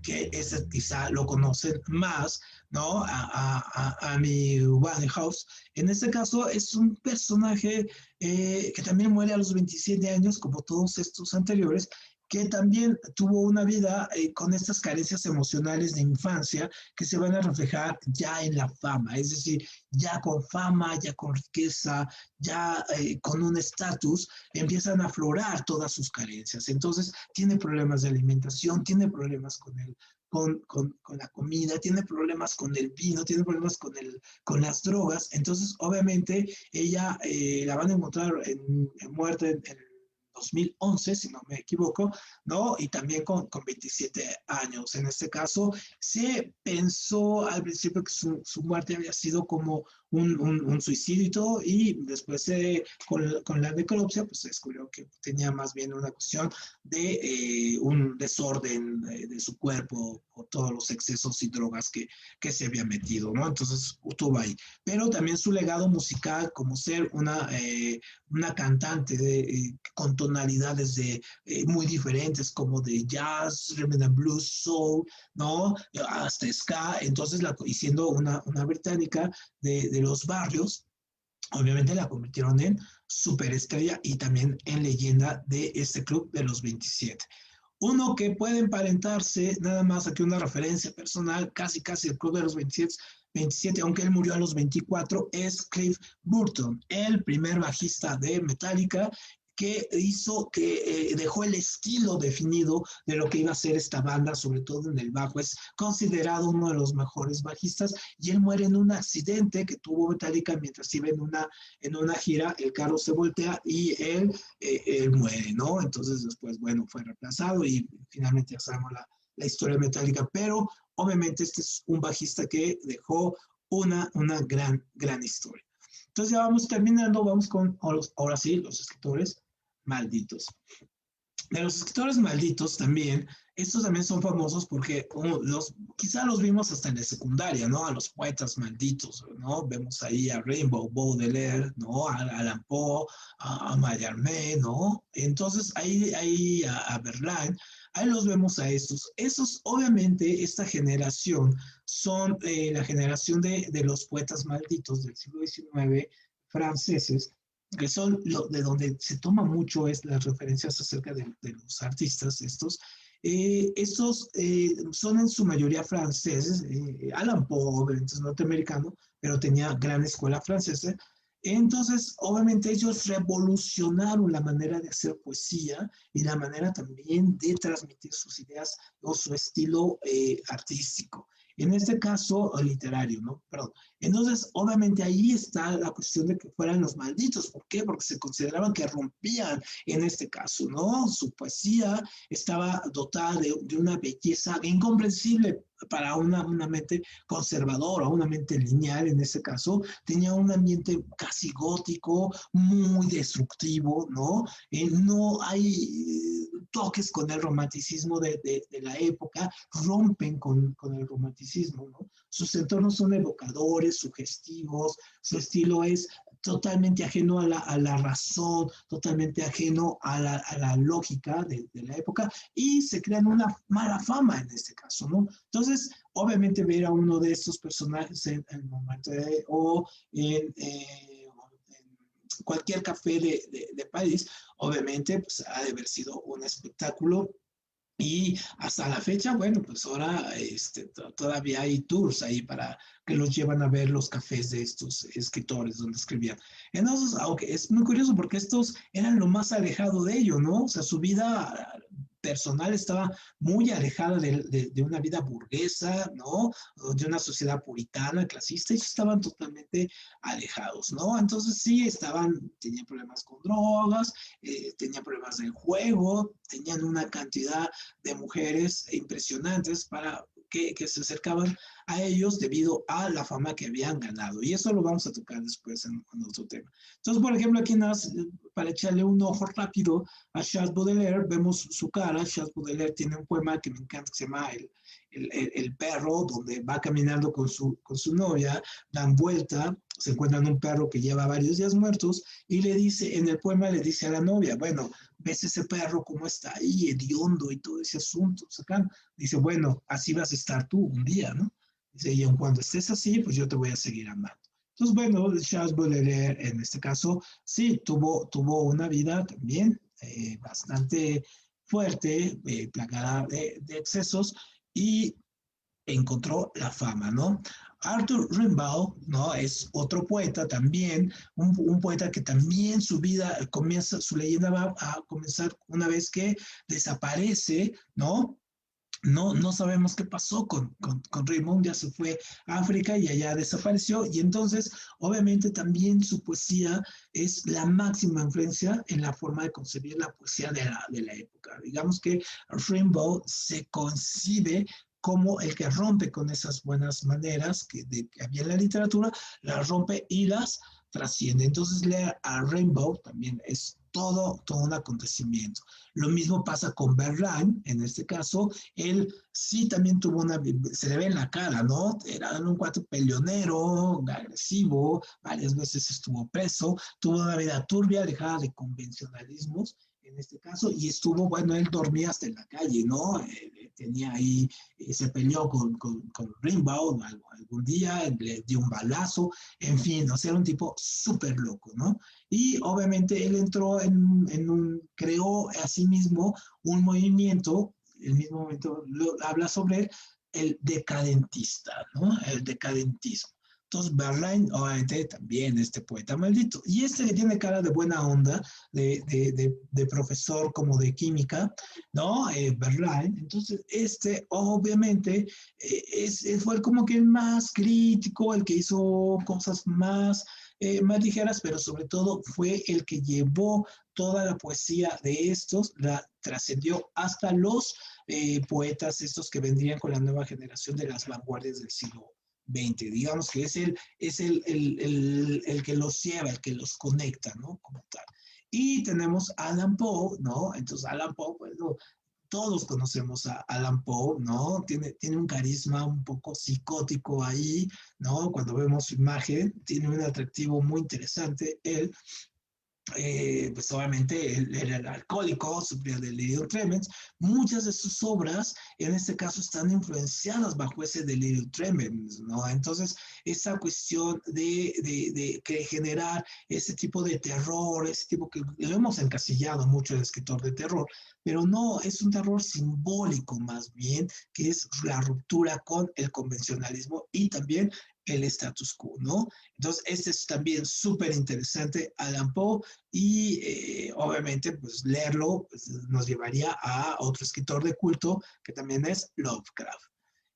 que ese quizá lo conocen más, ¿no? A mi Winehouse. En este caso es un personaje que también muere a los 27 años, como todos estos anteriores, que también tuvo una vida con estas carencias emocionales de infancia que se van a reflejar ya en la fama, es decir, ya con fama, ya con riqueza, ya con un estatus, empiezan a aflorar todas sus carencias. Entonces, tiene problemas de alimentación, tiene problemas con la comida, tiene problemas con el vino, tiene problemas con las drogas. Entonces, obviamente, ella la van a encontrar muerta en 2011, si no me equivoco, ¿no? Y también con 27 años. En este caso, se pensó al principio que su muerte había sido como un suicidio y todo, y después con la necropsia, pues se descubrió que tenía más bien una cuestión de un desorden de su cuerpo o todos los excesos y drogas que se había metido, ¿no? Entonces estuvo ahí. Pero también su legado musical como ser una cantante con tonalidades muy diferentes, como de jazz, rhythm and blues, soul, ¿no? Hasta ska, entonces y siendo una británica de los barrios, obviamente la convirtieron en superestrella y también en leyenda de este club de los 27. Uno que puede emparentarse, nada más aquí una referencia personal, casi casi el club de los 27, aunque él murió a los 24, es Cliff Burton, el primer bajista de Metallica, que hizo, que dejó el estilo definido de lo que iba a ser esta banda, sobre todo en el bajo. Es considerado uno de los mejores bajistas y él muere en un accidente que tuvo Metallica mientras iba en una gira, el carro se voltea y él muere, ¿no? Entonces después, bueno, fue reemplazado y finalmente ya sabemos la historia metálica, pero obviamente este es un bajista que dejó una gran historia. Entonces ya vamos terminando, vamos con, ahora sí, los escritores malditos. De los escritores malditos también, estos también son famosos porque quizá los vimos hasta en la secundaria, ¿no? A los poetas malditos, ¿no? Vemos ahí a Rimbaud, Baudelaire, ¿no? A Allan Poe, a Mallarmé, ¿no? Entonces ahí a Verlaine, ahí los vemos a estos. Esos, obviamente, esta generación son la generación de los poetas malditos del siglo XIX franceses, que son de donde se toma mucho es las referencias acerca de los artistas estos. Estos son en su mayoría franceses. Allan Poe, entonces norteamericano, pero tenía gran escuela francesa. Entonces, obviamente ellos revolucionaron la manera de hacer poesía y la manera también de transmitir sus ideas o su estilo artístico. En este caso, literario, ¿no? Perdón. Entonces, obviamente ahí está la cuestión de que fueran los malditos. ¿Por qué? Porque se consideraban que rompían en este caso, ¿no? Su poesía estaba dotada de una belleza incomprensible para una mente conservadora, una mente lineal en ese caso. Tenía un ambiente casi gótico, muy destructivo, ¿no? No hay toques con el romanticismo de la época, rompen con el romanticismo, ¿no? Sus entornos son evocadores, sugestivos, su estilo es totalmente ajeno a la razón, totalmente ajeno a la lógica de la época y se crean una mala fama en este caso, ¿no? Entonces, obviamente ver a uno de estos personajes en el momento o en cualquier café de París, obviamente pues, ha de haber sido un espectáculo Y hasta la fecha, bueno, pues ahora todavía hay tours ahí para que los llevan a ver los cafés de estos escritores donde escribían. Entonces, aunque es muy curioso porque estos eran lo más alejado de ello, ¿no? O sea, su vida personal estaba muy alejada de una vida burguesa, ¿no? De una sociedad puritana, clasista, y estaban totalmente alejados, ¿no? Entonces sí, tenían problemas con drogas, tenían problemas del juego, tenían una cantidad de mujeres impresionantes que se acercaban a ellos debido a la fama que habían ganado. Y eso lo vamos a tocar después en otro tema. Entonces, por ejemplo, aquí para echarle un ojo rápido a Charles Baudelaire, vemos su cara. Charles Baudelaire tiene un poema que me encanta que se llama el perro, donde va caminando con su novia, dan vuelta, se encuentran un perro que lleva varios días muertos y le dice, en el poema le dice a la novia, bueno, ves ese perro cómo está ahí, hediondo y todo ese asunto, sacan. Dice, bueno, así vas a estar tú un día, ¿no? Dice, y aun cuando estés así, pues yo te voy a seguir amando. Entonces, bueno, Charles Baudelaire en este caso sí tuvo una vida también bastante fuerte, plagada de excesos y encontró la fama, ¿no? Arthur Rimbaud, ¿no? Es otro poeta también, un poeta que también su vida comienza, su leyenda va a comenzar una vez que desaparece, ¿no? No sabemos qué pasó con Raymond, ya se fue a África y allá desapareció, y entonces obviamente también su poesía es la máxima influencia en la forma de concebir la poesía de la época. Digamos que Rainbow se concibe como el que rompe con esas buenas maneras que había en la literatura, las rompe y las trasciende. Entonces leer a Rainbow también es todo un acontecimiento. Lo mismo pasa con Verlaine, en este caso, él sí también tuvo se le ve en la cara, ¿no? Era un cuate peleonero, agresivo, varias veces estuvo preso, tuvo una vida turbia, alejada de convencionalismos, en este caso, y estuvo, bueno, él dormía hasta en la calle, ¿no? Tenía ahí, se peleó con Rimbaud algún día, le dio un balazo, en fin, o sea, era un tipo súper loco, ¿no? Y obviamente él entró creó a sí mismo un movimiento, el mismo momento habla sobre el decadentista, ¿no? El decadentismo. Entonces, Verlaine, obviamente, también este poeta maldito. Y este que tiene cara de buena onda, de profesor como de química, ¿no? Verlaine. Entonces, obviamente, fue como que el más crítico, el que hizo cosas más ligeras, pero sobre todo fue el que llevó toda la poesía de estos, la trascendió hasta los poetas estos que vendrían con la nueva generación de las vanguardias del siglo XX. Digamos que es el que los lleva, el que los conecta, ¿no? Como tal. Y tenemos a Alan Poe, ¿no? Entonces Alan Poe, pues, todos conocemos a Alan Poe, ¿no? Tiene un carisma un poco psicótico ahí, ¿no? Cuando vemos su imagen, tiene un atractivo muy interesante. Él, pues obviamente él era alcohólico, sufría de delirium tremens. Muchas de sus obras, en este caso, están influenciadas bajo ese delirium tremens, ¿no? Entonces, esa cuestión de generar ese tipo de terror, ese tipo que lo hemos encasillado mucho el escritor de terror, pero no, es un terror simbólico más bien, que es la ruptura con el convencionalismo y también el status quo, ¿no? Entonces, este es también súper interesante, Alan Poe, y obviamente, pues leerlo pues, nos llevaría a otro escritor de culto que también es Lovecraft.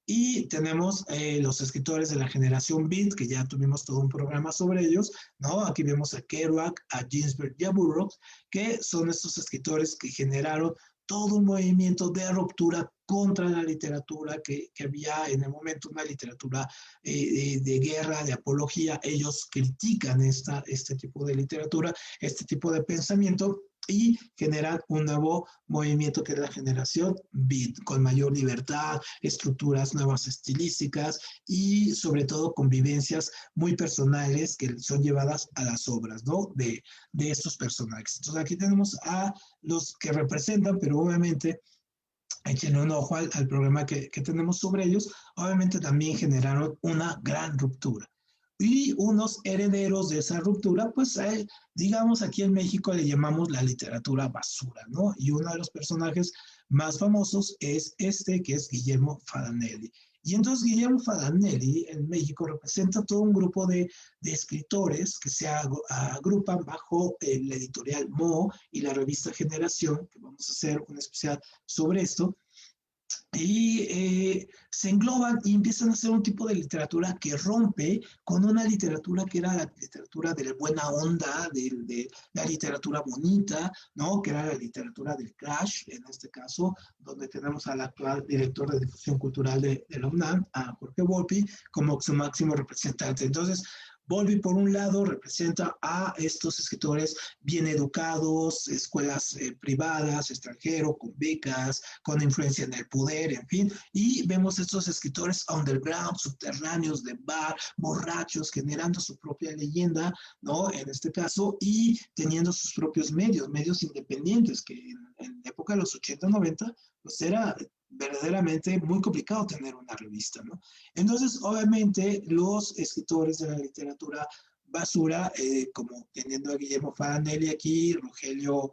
Y tenemos los escritores de la generación Beat, que ya tuvimos todo un programa sobre ellos, ¿no? Aquí vemos a Kerouac, a Ginsberg y a Burroughs, que son estos escritores que generaron todo un movimiento de ruptura contra la literatura que había en el momento, una literatura de guerra, de apología. Ellos critican este tipo de literatura, este tipo de pensamiento, y generan un nuevo movimiento que es la generación Beat, con mayor libertad, estructuras nuevas estilísticas y sobre todo convivencias muy personales que son llevadas a las obras, ¿no? De estos personajes. Entonces aquí tenemos a los que representan, pero obviamente echen un ojo al programa que tenemos sobre ellos, obviamente también generaron una gran ruptura. Y unos herederos de esa ruptura, pues digamos aquí en México le llamamos la literatura basura, ¿no? Y uno de los personajes más famosos es este, que es Guillermo Fadanelli. Y entonces Guillermo Fadanelli en México representa todo un grupo de escritores que se agrupan bajo la editorial Mo y la revista Generación, que vamos a hacer un especial sobre esto, y se engloban y empiezan a hacer un tipo de literatura que rompe con una literatura que era la literatura de la buena onda, de la literatura bonita, ¿no? Que era la literatura del crash, en este caso, donde tenemos al actual director de difusión cultural de la UNAM, a Jorge Volpi, como su máximo representante. Entonces, Volpi, por un lado, representa a estos escritores bien educados, escuelas privadas, extranjero, con becas, con influencia en el poder, en fin, y vemos estos escritores underground, subterráneos, de bar, borrachos, generando su propia leyenda, ¿no? En este caso, y teniendo sus propios medios independientes, que en la época de los 80, 90, pues era verdaderamente muy complicado tener una revista, ¿no? Entonces, obviamente, los escritores de la literatura basura, como teniendo a Guillermo Fadanelli aquí, Rogelio,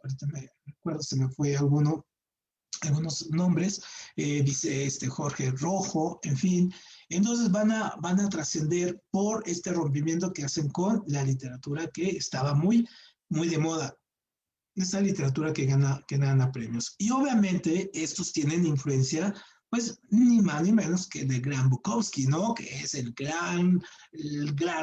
ahorita me recuerdo, se me fue algunos nombres, dice Jorge Rojo, en fin. Entonces van a trascender por este rompimiento que hacen con la literatura que estaba muy, muy de moda. Esa literatura que gana premios. Y obviamente estos tienen influencia, pues ni más ni menos que de Gran Bukowski, ¿no? Que es el gran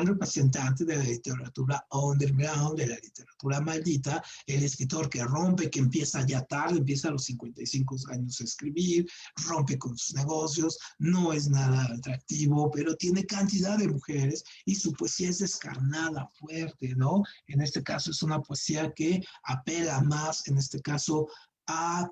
representante de la literatura underground, de la literatura maldita, el escritor que rompe, que empieza ya tarde, empieza a los 55 años a escribir, rompe con sus negocios, no es nada atractivo, pero tiene cantidad de mujeres y su poesía es descarnada, fuerte, ¿no? En este caso es una poesía que apela más, en este caso, a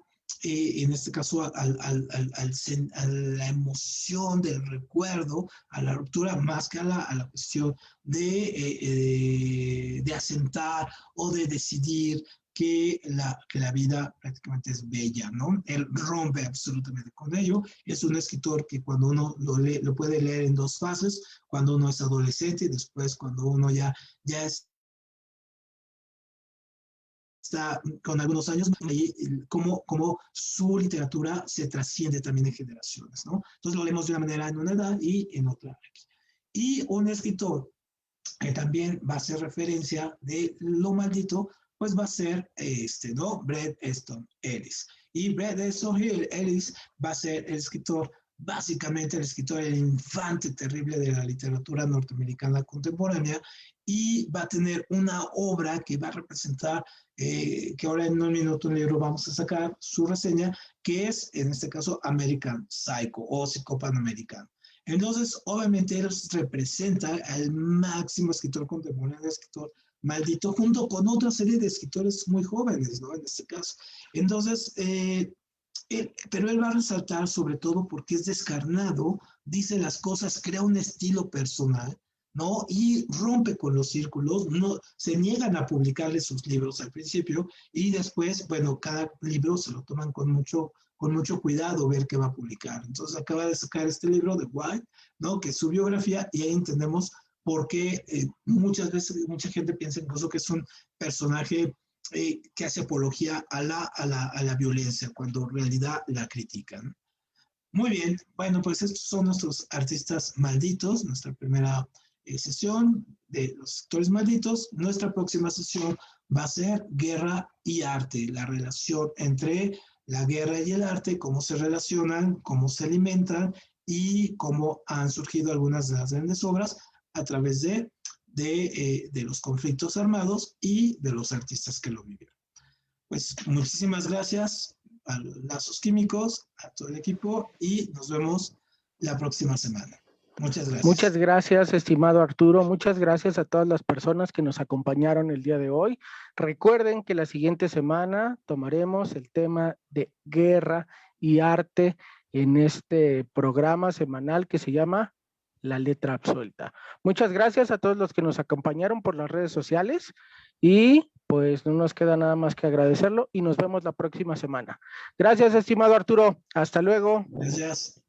la emoción del recuerdo, a la ruptura, más que a la cuestión de asentar o de decidir que la vida prácticamente es bella, ¿no? Él rompe absolutamente con ello. Es un escritor que cuando uno lo puede leer en dos fases, cuando uno es adolescente y después cuando uno ya está con algunos años, como su literatura se trasciende también en generaciones, ¿no? Entonces lo leemos de una manera en una edad y en otra aquí. Y un escritor que también va a hacer referencia de lo maldito, pues va a ser ¿no? Bret Easton Ellis. Y Bret Easton Ellis va a ser el escritor, básicamente el escritor, el infante terrible de la literatura norteamericana contemporánea, y va a tener una obra que va a representar, que ahora en un minuto un libro vamos a sacar su reseña, que es, en este caso, American Psycho o Psicópata Americano. Entonces, obviamente, él representa al máximo escritor contemporáneo, escritor maldito, junto con otra serie de escritores muy jóvenes, ¿no? En este caso. Entonces, pero él va a resaltar sobre todo porque es descarnado, dice las cosas, crea un estilo personal, ¿no? Y rompe con los círculos, no, se niegan a publicarle sus libros al principio y después, bueno, cada libro se lo toman con mucho cuidado ver qué va a publicar. Entonces acaba de sacar este libro de White, ¿no? Que es su biografía y ahí entendemos por qué muchas veces mucha gente piensa incluso que es un personaje que hace apología a la violencia, cuando en realidad la critican. Muy bien, bueno, pues estos son nuestros artistas malditos, nuestra primera sesión de los escritores malditos. Nuestra próxima sesión va a ser guerra y arte, la relación entre la guerra y el arte, cómo se relacionan, cómo se alimentan y cómo han surgido algunas de las grandes obras a través de los conflictos armados y de los artistas que lo vivieron. Pues muchísimas gracias a los Lazos Químicos, a todo el equipo y nos vemos la próxima semana. Muchas gracias. Muchas gracias, estimado Arturo. Muchas gracias a todas las personas que nos acompañaron el día de hoy. Recuerden que la siguiente semana tomaremos el tema de guerra y arte en este programa semanal que se llama La Letra Absuelta. Muchas gracias a todos los que nos acompañaron por las redes sociales y pues no nos queda nada más que agradecerlo y nos vemos la próxima semana. Gracias, estimado Arturo. Hasta luego. Gracias.